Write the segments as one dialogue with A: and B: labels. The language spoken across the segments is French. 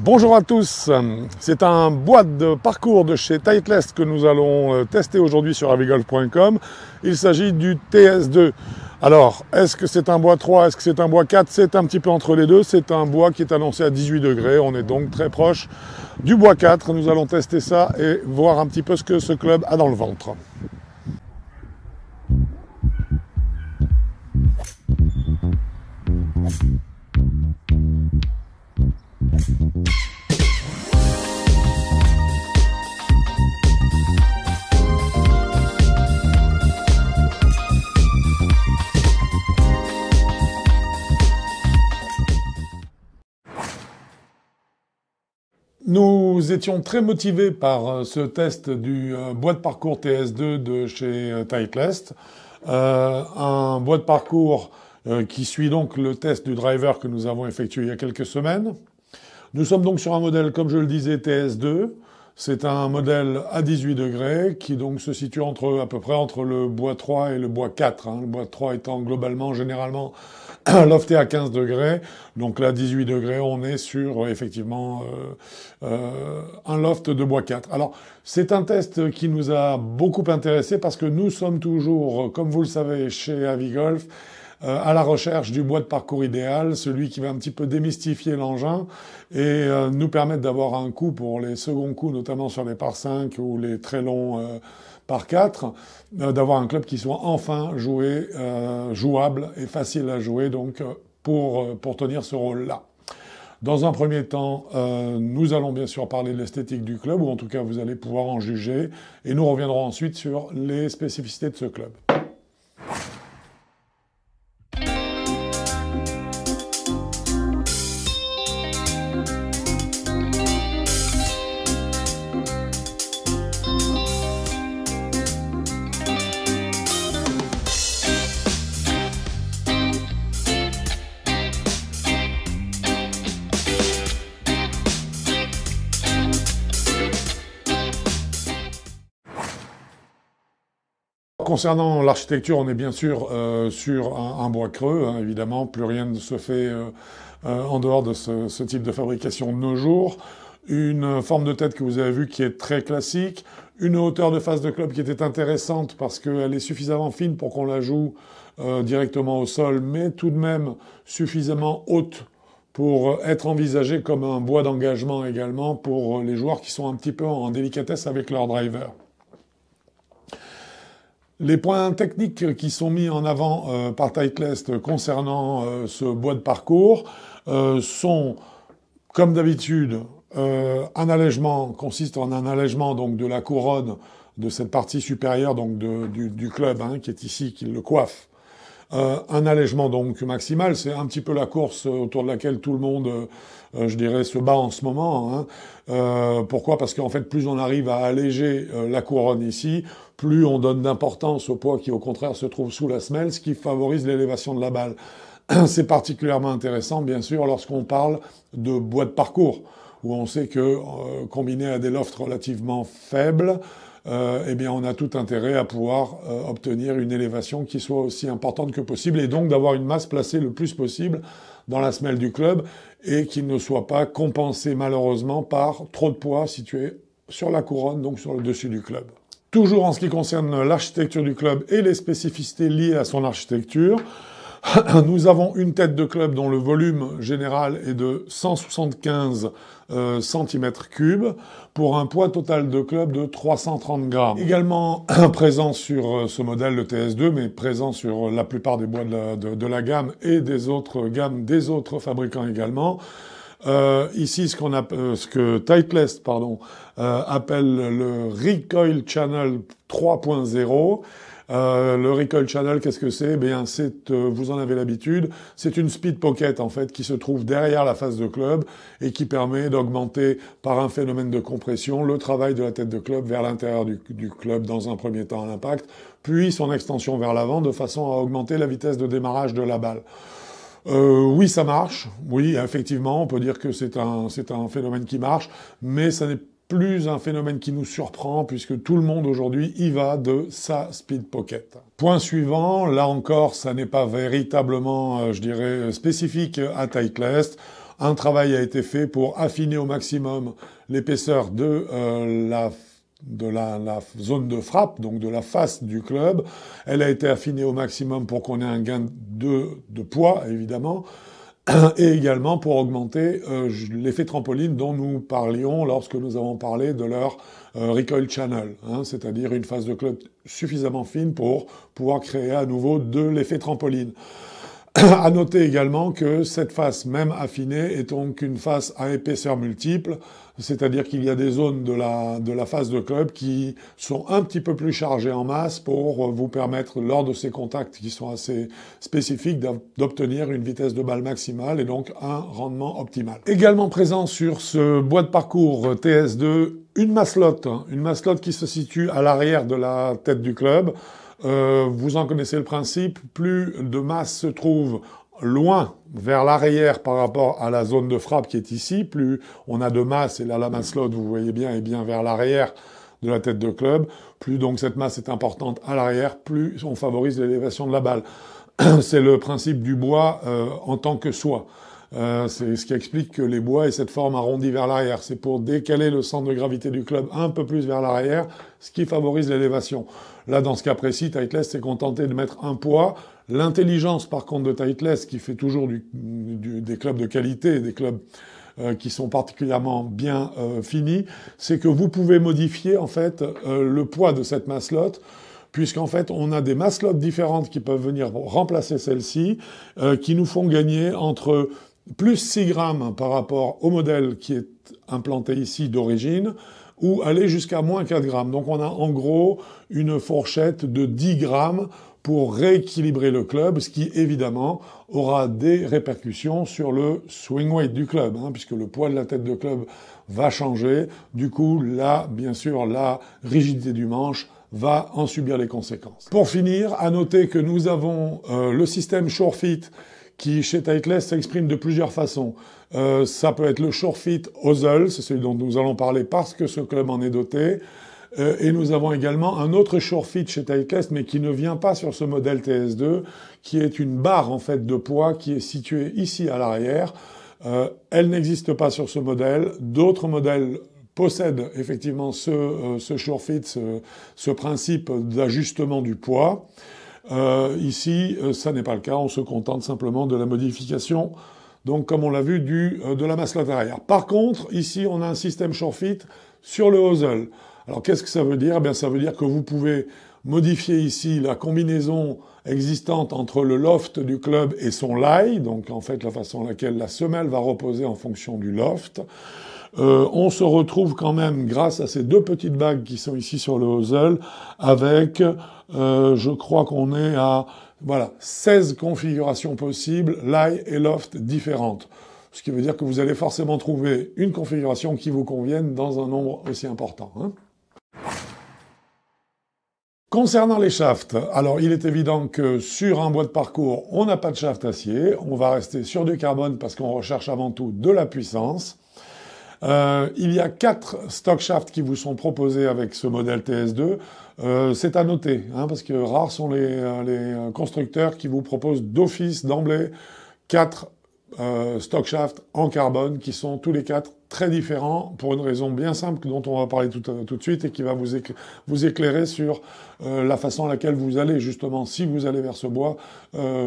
A: Bonjour à tous, c'est un bois de parcours de chez Titleist que nous allons tester aujourd'hui sur avigolf.com. Il s'agit du TS2. Alors, est-ce que c'est un bois 3, est-ce que c'est un bois 4? C'est un petit peu entre les deux, c'est un bois qui est annoncé à 18 degrés, on est donc très proche du bois 4. Nous allons tester ça et voir un petit peu ce que ce club a dans le ventre. Nous étions très motivés par ce test du bois de parcours TS2 de chez Titleist. Un bois de parcours qui suit donc le test du driver que nous avons effectué il y a quelques semaines. Nous sommes donc sur un modèle, comme je le disais, TS2. C'est un modèle à 18 degrés qui donc se situe à peu près entre le bois 3 et le bois 4. Le bois 3 étant globalement, généralement, lofté à 15 degrés. Donc là, 18 degrés, on est sur effectivement un loft de bois 4. Alors, c'est un test qui nous a beaucoup intéressé parce que nous sommes toujours, comme vous le savez, chez Avigolf, à la recherche du bois de parcours idéal, celui qui va un petit peu démystifier l'engin et nous permettre d'avoir un coup pour les seconds coups, notamment sur les par 5 ou les très longs par 4, d'avoir un club qui soit enfin jouable et facile à jouer donc pour tenir ce rôle-là. Dans un premier temps, nous allons bien sûr parler de l'esthétique du club, ou en tout cas vous allez pouvoir en juger, et nous reviendrons ensuite sur les spécificités de ce club. Concernant l'architecture, on est bien sûr sur un bois creux, hein, évidemment, plus rien ne se fait en dehors de ce type de fabrication de nos jours. Une forme de tête que vous avez vue qui est très classique, une hauteur de face de club qui était intéressante parce qu'elle est suffisamment fine pour qu'on la joue directement au sol, mais tout de même suffisamment haute pour être envisagée comme un bois d'engagement également pour les joueurs qui sont un petit peu en délicatesse avec leur driver. Les points techniques qui sont mis en avant par Titleist concernant ce bois de parcours sont, comme d'habitude, un allègement, consiste en un allègement donc de la couronne de cette partie supérieure donc du club hein, qui est ici, qui le coiffe. Un allègement donc maximal, c'est un petit peu la course autour de laquelle tout le monde, je dirais, se bat en ce moment. Hein. Pourquoi? Parce qu'en fait, plus on arrive à alléger la couronne ici, plus on donne d'importance au poids qui, au contraire, se trouve sous la semelle, ce qui favorise l'élévation de la balle. C'est particulièrement intéressant, bien sûr, lorsqu'on parle de bois de parcours, où on sait que, combiné à des lofts relativement faibles, eh bien, on a tout intérêt à pouvoir obtenir une élévation qui soit aussi importante que possible et donc d'avoir une masse placée le plus possible dans la semelle du club et qui ne soit pas compensée malheureusement par trop de poids situé sur la couronne, donc sur le dessus du club. Toujours en ce qui concerne l'architecture du club et les spécificités liées à son architecture, nous avons une tête de club dont le volume général est de 175 cm3 pour un poids total de club de 330 grammes. Également présent sur ce modèle, le TS2, mais présent sur la plupart des bois de la gamme et des autres gammes des autres fabricants également. Ici, ce que Titleist appelle le Recoil Channel 3.0. Le Recoil Channel, qu'est-ce que c'est? Bien, vous en avez l'habitude, c'est une speed pocket en fait qui se trouve derrière la face de club et qui permet d'augmenter par un phénomène de compression le travail de la tête de club vers l'intérieur du club dans un premier temps à l'impact, puis son extension vers l'avant de façon à augmenter la vitesse de démarrage de la balle. Oui, ça marche. Oui, effectivement, on peut dire que c'est un phénomène qui marche, mais ça n'est plus un phénomène qui nous surprend puisque tout le monde aujourd'hui y va de sa Speed Pocket. Point suivant, là encore, ça n'est pas véritablement, je dirais, spécifique à Titleist. un travail a été fait pour affiner au maximum l'épaisseur de la zone de frappe, donc de la face du club. Elle a été affinée au maximum pour qu'on ait un gain de poids, évidemment, et également pour augmenter l'effet trampoline dont nous parlions lorsque nous avons parlé de leur recoil channel, hein, c'est-à-dire une face de club suffisamment fine pour pouvoir créer à nouveau de l'effet trampoline. À noter également que cette face, même affinée, est donc une face à épaisseur multiple, c'est-à-dire qu'il y a des zones de la face de club qui sont un petit peu plus chargées en masse pour vous permettre, lors de ces contacts qui sont assez spécifiques, d'obtenir une vitesse de balle maximale et donc un rendement optimal. Également présent sur ce bois de parcours TS2, une masselotte qui se situe à l'arrière de la tête du club. Vous en connaissez le principe, plus de masse se trouve loin vers l'arrière par rapport à la zone de frappe qui est ici, plus on a de masse, et là la masselotte, vous voyez bien, est bien vers l'arrière de la tête de club, plus donc cette masse est importante à l'arrière, plus on favorise l'élévation de la balle. C'est le principe du bois en tant que soi. C'est ce qui explique que les bois aient cette forme arrondie vers l'arrière. C'est pour décaler le centre de gravité du club un peu plus vers l'arrière, ce qui favorise l'élévation. Là, dans ce cas précis, Titleist s'est contenté de mettre un poids. L'intelligence, par contre, de Titleist, qui fait toujours des clubs de qualité, des clubs qui sont particulièrement bien finis, c'est que vous pouvez modifier, en fait, le poids de cette masselotte, puisqu'en fait, on a des masselottes différentes qui peuvent venir remplacer celle-ci, qui nous font gagner entre plus 6 grammes par rapport au modèle qui est implanté ici d'origine, ou aller jusqu'à moins 4 grammes. Donc on a en gros une fourchette de 10 grammes pour rééquilibrer le club, ce qui évidemment aura des répercussions sur le swing weight du club, hein, puisque le poids de la tête de club va changer. Du coup, là, bien sûr, la rigidité du manche va en subir les conséquences. Pour finir, à noter que nous avons le système SureFit qui, chez Titleist, s'exprime de plusieurs façons. Ça peut être le SureFit Hosel, c'est celui dont nous allons parler parce que ce club en est doté. Et nous avons également un autre SureFit chez Titleist, mais qui ne vient pas sur ce modèle TS2, qui est une barre en fait de poids qui est située ici à l'arrière. Elle n'existe pas sur ce modèle. D'autres modèles possèdent effectivement ce SureFit, ce principe d'ajustement du poids. Ici, ça n'est pas le cas. On se contente simplement de la modification, donc comme on l'a vu, de la masselotte arrière. Par contre, ici, on a un système SureFit sur le hosel. Alors, qu'est-ce que ça veut dire? Eh bien, ça veut dire que vous pouvez modifier ici la combinaison existante entre le loft du club et son lie, donc en fait la façon à laquelle la semelle va reposer en fonction du loft. On se retrouve quand même, grâce à ces deux petites bagues qui sont ici sur le hosel, avec, je crois qu'on est à, voilà, 16 configurations possibles, lie et loft différentes. Ce qui veut dire que vous allez forcément trouver une configuration qui vous convienne dans un nombre aussi important, hein. Concernant les shafts, alors il est évident que sur un bois de parcours, on n'a pas de shaft acier, on va rester sur du carbone parce qu'on recherche avant tout de la puissance. Il y a 4 stock shafts qui vous sont proposés avec ce modèle TS2. C'est à noter, hein, parce que rares sont les constructeurs qui vous proposent d'office, d'emblée, 4 stock shafts en carbone qui sont tous les 4 très différents pour une raison bien simple dont on va parler tout de suite et qui va vous éclairer sur la façon à laquelle vous allez justement, si vous allez vers ce bois,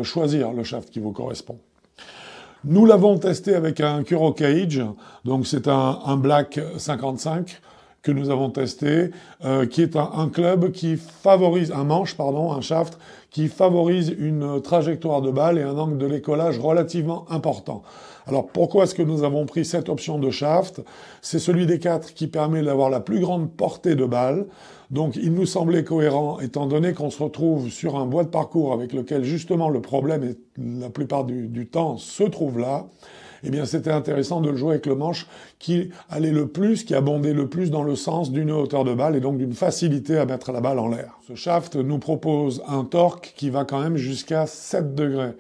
A: choisir le shaft qui vous correspond. Nous l'avons testé avec un Kuro Cage, donc c'est un Black 55 que nous avons testé, qui est un club qui favorise, un shaft, qui favorise une trajectoire de balle et un angle de décollage relativement important. Alors pourquoi est-ce que nous avons pris cette option de shaft? C'est celui des 4 qui permet d'avoir la plus grande portée de balle. Donc il nous semblait cohérent, étant donné qu'on se retrouve sur un bois de parcours avec lequel justement le problème, est, la plupart du temps, se trouve là. Eh bien c'était intéressant de le jouer avec le manche qui allait le plus, qui abondait le plus dans le sens d'une hauteur de balle et donc d'une facilité à mettre la balle en l'air. Ce shaft nous propose un torque qui va quand même jusqu'à 7 degrés.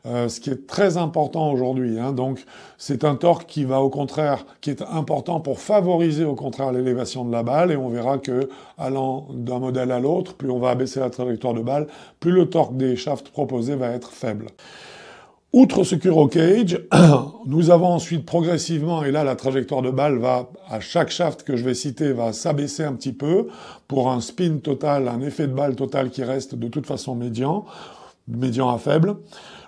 A: Ce qui est très important aujourd'hui, hein. Donc c'est un torque qui va au contraire, qui est important pour favoriser au contraire l'élévation de la balle, et on verra que allant d'un modèle à l'autre, plus on va abaisser la trajectoire de balle, plus le torque des shafts proposés va être faible. Outre ce Kuro Cage, nous avons ensuite progressivement, et là la trajectoire de balle va, à chaque shaft que je vais citer, va s'abaisser un petit peu pour un spin total, un effet de balle total qui reste de toute façon médian à faible.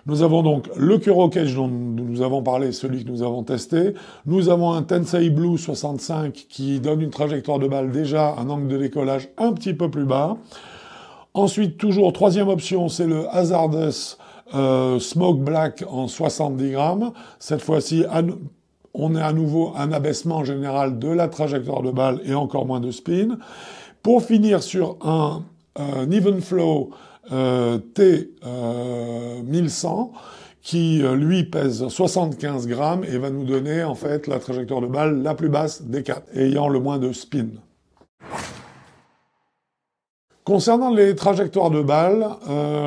A: Nous avons donc le Kuro Cage dont nous avons parlé, celui que nous avons testé. Nous avons un Tensei Blue 65 qui donne une trajectoire de balle déjà, un angle de décollage un petit peu plus bas. Ensuite, toujours, troisième option, c'est le Hazardous Smoke Black en 70 grammes. Cette fois-ci, on est à nouveau un abaissement général de la trajectoire de balle et encore moins de spin. Pour finir sur un Even Flow T 1100 qui, lui, pèse 75 grammes et va nous donner, en fait, la trajectoire de balle la plus basse des quatre, ayant le moins de spin. Concernant les trajectoires de balles,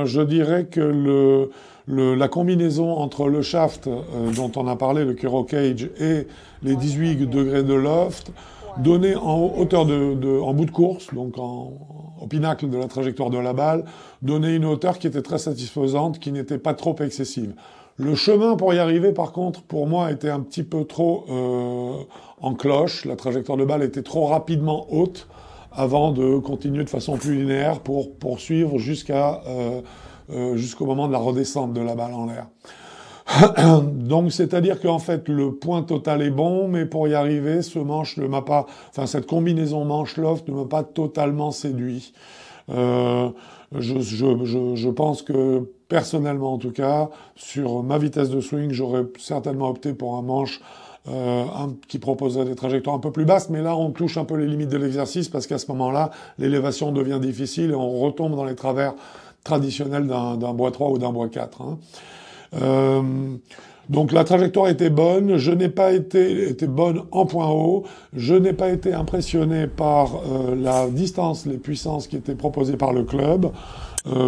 A: je dirais que la combinaison entre le shaft dont on a parlé, le Kuro Cage, et les 18 degrés de loft, donnait en hauteur en bout de course, donc au pinacle de la trajectoire de la balle, donnait une hauteur qui était très satisfaisante, qui n'était pas trop excessive. Le chemin pour y arriver, par contre, pour moi, était un petit peu trop en cloche. La trajectoire de balle était trop rapidement haute avant de continuer de façon plus linéaire pour poursuivre jusqu'au moment de la redescente de la balle en l'air. Donc, c'est-à-dire qu'en fait, le point total est bon, mais pour y arriver, cette combinaison manche-loft ne m'a pas totalement séduit. Je pense que, personnellement en tout cas, sur ma vitesse de swing, j'aurais certainement opté pour un manche qui proposerait des trajectoires un peu plus basses, mais là on touche un peu les limites de l'exercice parce qu'à ce moment-là, l'élévation devient difficile et on retombe dans les travers traditionnels d'un bois 3 ou d'un bois 4. Donc la trajectoire était bonne, je n'ai pas été bonne en point haut, je n'ai pas été impressionné par la distance, les puissances qui étaient proposées par le club,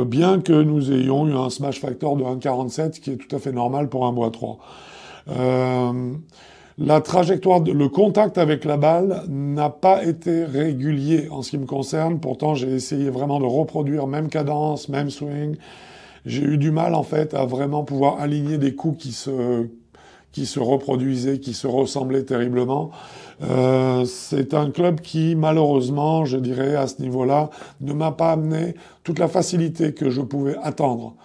A: bien que nous ayons eu un smash factor de 1,47 qui est tout à fait normal pour un bois 3. La trajectoire, le contact avec la balle n'a pas été régulier en ce qui me concerne. Pourtant, j'ai essayé vraiment de reproduire même cadence, même swing. J'ai eu du mal, en fait, à vraiment pouvoir aligner des coups qui se reproduisaient, qui se ressemblaient terriblement. C'est un club qui, malheureusement, je dirais, à ce niveau-là, ne m'a pas amené toute la facilité que je pouvais attendre.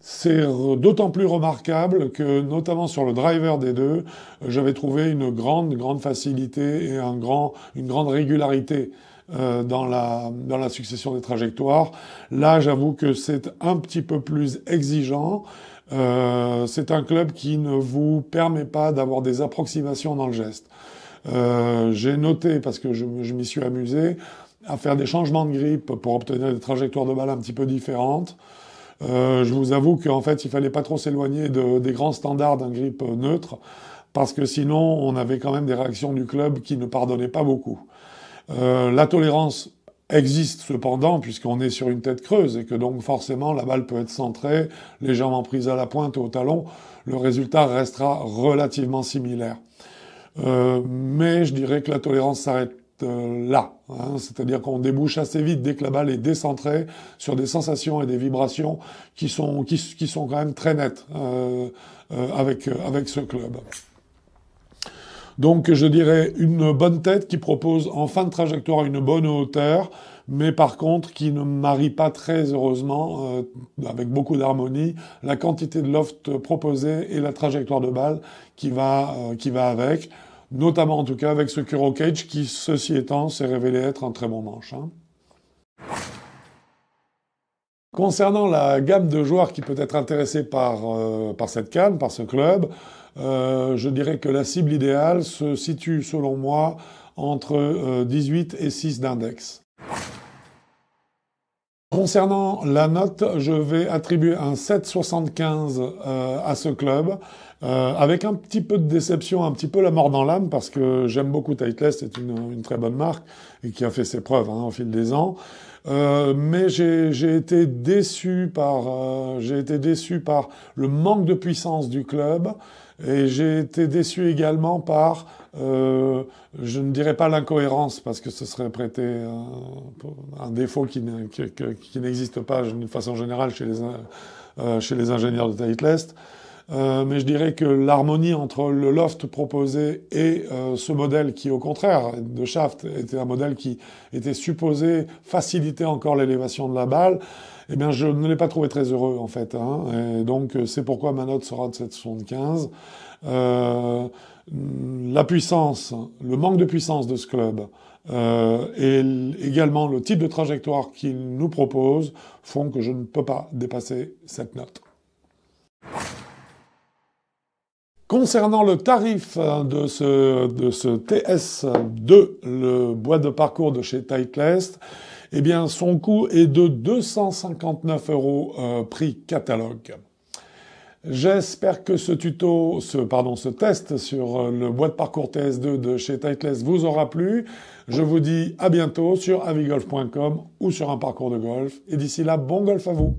A: C'est d'autant plus remarquable que, notamment sur le driver des deux, j'avais trouvé une grande facilité et une grande régularité dans la succession des trajectoires. Là, j'avoue que c'est un petit peu plus exigeant. C'est un club qui ne vous permet pas d'avoir des approximations dans le geste. J'ai noté, parce que je m'y suis amusé, à faire des changements de grip pour obtenir des trajectoires de balle un petit peu différentes. Je vous avoue qu'en fait, il fallait pas trop s'éloigner des grands standards d'un grip neutre, parce que sinon, on avait quand même des réactions du club qui ne pardonnaient pas beaucoup. La tolérance existe cependant, puisqu'on est sur une tête creuse, et que donc forcément, la balle peut être centrée, légèrement prise à la pointe ou au talon. Le résultat restera relativement similaire. Mais je dirais que la tolérance s'arrête là, c'est-à-dire qu'on débouche assez vite dès que la balle est décentrée sur des sensations et des vibrations qui sont quand même très nettes avec ce club. Donc je dirais une bonne tête qui propose en fin de trajectoire une bonne hauteur, mais par contre qui ne marie pas très heureusement, avec beaucoup d'harmonie, la quantité de loft proposée et la trajectoire de balle qui va avec. Notamment en tout cas avec ce Kuro Cage qui, ceci étant, s'est révélé être un très bon manche. Concernant la gamme de joueurs qui peut être intéressée par cette canne, par ce club, je dirais que la cible idéale se situe selon moi entre 18 et 6 d'index. Concernant la note, je vais attribuer un 7,75 à ce club, avec un petit peu de déception, un petit peu la mort dans l'âme, parce que j'aime beaucoup Titleist, c'est une très bonne marque, et qui a fait ses preuves au fil des ans. Mais j'ai été déçu par le manque de puissance du club, et j'ai été déçu également par, je ne dirais pas l'incohérence, parce que ce serait prêter un défaut qui n'existe pas d'une façon générale chez les ingénieurs de Titleist. Mais je dirais que l'harmonie entre le loft proposé et ce modèle qui, au contraire, de shaft, était un modèle qui était supposé faciliter encore l'élévation de la balle, eh bien, je ne l'ai pas trouvé très heureux, en fait. Hein. Et donc, c'est pourquoi ma note sera de 7,75. La puissance, le manque de puissance de ce club, et également le type de trajectoire qu'il nous propose font que je ne peux pas dépasser cette note. Concernant le tarif de ce TS2, le boîte de parcours de chez Titleist, eh bien, son coût est de 259 € prix catalogue. J'espère que ce test sur le boîte parcours TS2 de chez Titleist vous aura plu. Je vous dis à bientôt sur avigolf.com ou sur un parcours de golf. Et d'ici là, bon golf à vous!